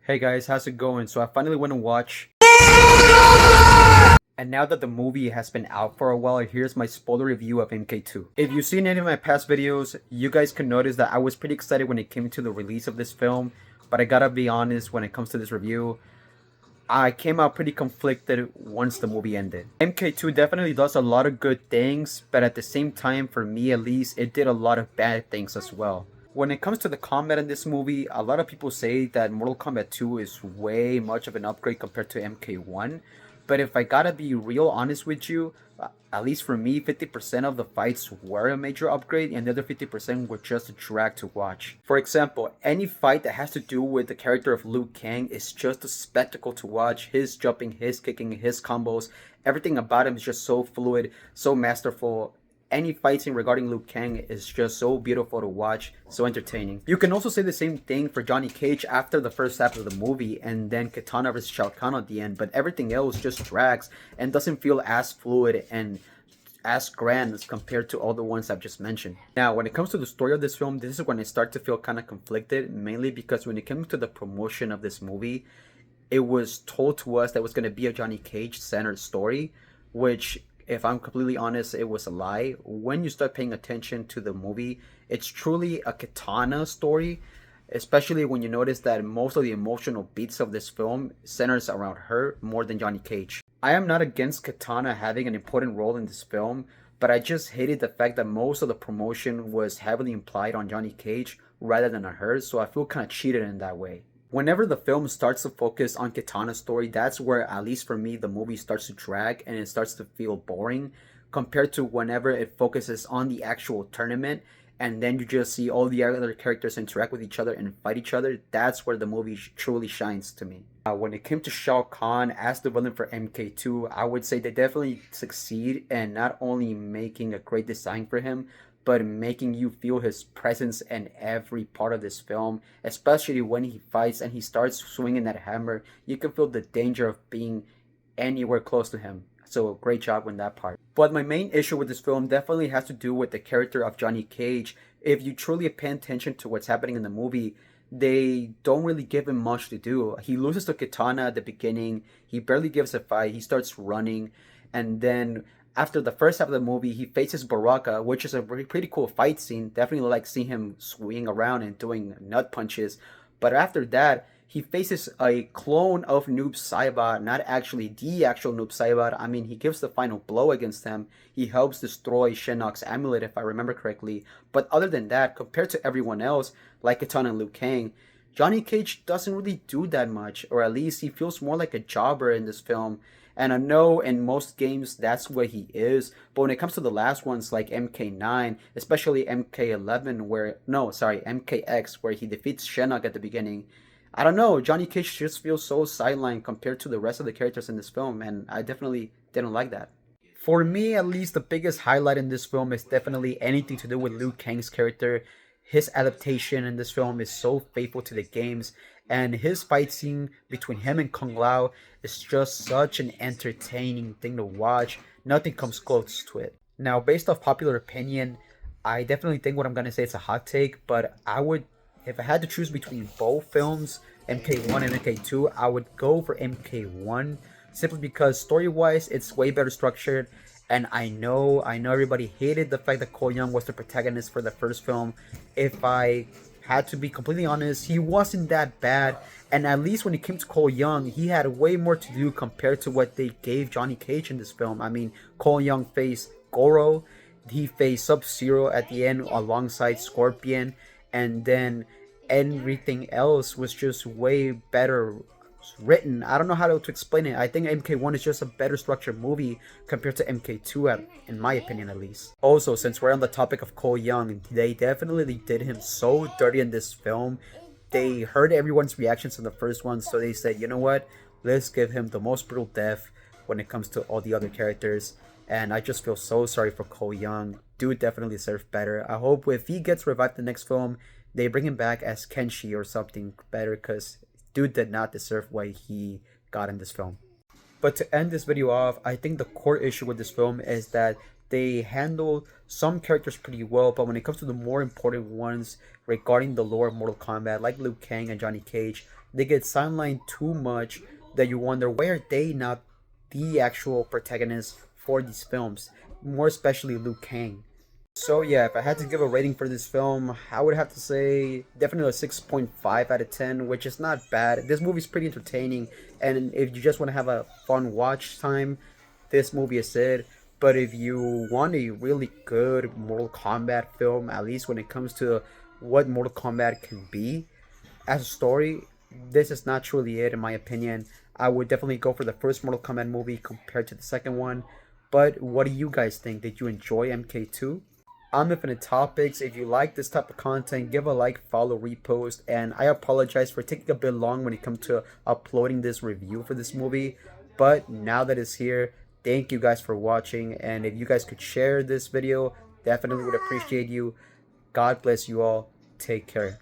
Hey guys, how's it going? So I finally went to watch, and now that the movie has been out for a while, here's my spoiler review of MK2. If you've seen any of my past videos, you guys can notice that I was pretty excited when it came to the release of this film, but I gotta be honest, when it comes to this review, I came out pretty conflicted once the movie ended. MK2 definitely does a lot of good things, but at the same time, for me at least, it did a lot of bad things as well. When it comes to the combat in this movie, a lot of people say that Mortal Kombat 2 is way much of an upgrade compared to MK1. But if I gotta be real honest with you, at least for me, 50% of the fights were a major upgrade and the other 50% were just a drag to watch. For example, any fight that has to do with the character of Liu Kang is just a spectacle to watch. His jumping, his kicking, his combos, everything about him is just so fluid, so masterful. Any fighting regarding Liu Kang is just so beautiful to watch, so entertaining. You can also say the same thing for Johnny Cage after the first half of the movie and then Katana vs Shao Kahn at the end, but everything else just drags and doesn't feel as fluid and as grand as compared to all the ones I've just mentioned. Now, when it comes to the story of this film, this is when I start to feel kind of conflicted, mainly because when it came to the promotion of this movie, it was told to us that it was going to be a Johnny Cage centered story, which, if I'm completely honest, it was a lie. When you start paying attention to the movie, it's truly a Katana story, especially when you notice that most of the emotional beats of this film centers around her more than Johnny Cage. I am not against Katana having an important role in this film, but I just hated the fact that most of the promotion was heavily implied on Johnny Cage rather than on her, so I feel kind of cheated in that way. Whenever the film starts to focus on Katana's story, that's where, at least for me, the movie starts to drag and it starts to feel boring compared to whenever it focuses on the actual tournament and then you just see all the other characters interact with each other and fight each other. That's where the movie truly shines to me. When it came to Shao Kahn as the villain for MK2, I would say they definitely succeed in not only making a great design for him, but making you feel his presence in every part of this film, especially when he fights and he starts swinging that hammer. You can feel the danger of being anywhere close to him. So great job on that part. But my main issue with this film definitely has to do with the character of Johnny Cage. If you truly pay attention to what's happening in the movie, they don't really give him much to do. He loses to Katana at the beginning. He barely gives a fight. He starts running. And then after the first half of the movie, he faces Baraka, which is a pretty cool fight scene. Definitely like seeing him swinging around and doing nut punches. But after that, he faces a clone of Noob Saibot, not actually the actual Noob Saibot. I mean, he gives the final blow against him. He helps destroy Shinnok's amulet, if I remember correctly. But other than that, compared to everyone else, like Katana and Liu Kang, Johnny Cage doesn't really do that much, or at least he feels more like a jobber in this film. And I know in most games that's what he is, but when it comes to the last ones like MK9, especially MK11, MKX, where he defeats Shinnok at the beginning, I don't know, Johnny Cage just feels so sidelined compared to the rest of the characters in this film, and I definitely didn't like that. For me, at least, the biggest highlight in this film is definitely anything to do with Liu Kang's character. His adaptation in this film is so faithful to the games, and his fight scene between him and Kung Lao is just such an entertaining thing to watch. Nothing comes close to it. Now, based off popular opinion, I definitely think what I'm gonna say is a hot take, but if I had to choose between both films, MK1 and MK2, I would go for MK1 simply because story-wise, it's way better structured. And I know everybody hated the fact that Cole Young was the protagonist for the first film. If I had to be completely honest, he wasn't that bad. And at least when it came to Cole Young, he had way more to do compared to what they gave Johnny Cage in this film. I mean, Cole Young faced Goro, he faced Sub-Zero at the end alongside Scorpion, and then everything else was just way better written. I don't know how to explain it. I think MK1 is just a better structured movie compared to MK2, in my opinion at least. Also, since we're on the topic of Cole Young, they definitely did him so dirty in this film. They heard everyone's reactions in the first one, so they said, you know what, let's give him the most brutal death when it comes to all the other characters. And I just feel so sorry for Cole Young. Dude definitely deserves better. I hope if he gets revived the next film, they bring him back as Kenshi or something better, because dude did not deserve what he got in this film. But to end this video off, I think the core issue with this film is that they handle some characters pretty well, but when it comes to the more important ones regarding the lore of Mortal Kombat, like Liu Kang and Johnny Cage, They get sidelined too much that you wonder, why are they not the actual protagonists for these films? More especially Liu Kang. So yeah, if I had to give a rating for this film, I would have to say definitely a 6.5 out of 10, which is not bad. This movie's pretty entertaining, and if you just want to have a fun watch time, this movie is it. But if you want a really good Mortal Kombat film, at least when it comes to what Mortal Kombat can be as a story, this is not truly it in my opinion. I would definitely go for the first Mortal Kombat movie compared to the second one. But what do you guys think? Did you enjoy MK2? I'm Infinite Topics. If you like this type of content, give a like, follow, repost, and I apologize for taking a bit long when it comes to uploading this review for this movie. But now that it's here, thank you guys for watching, and if you guys could share this video, definitely would appreciate you. God bless you all. Take care.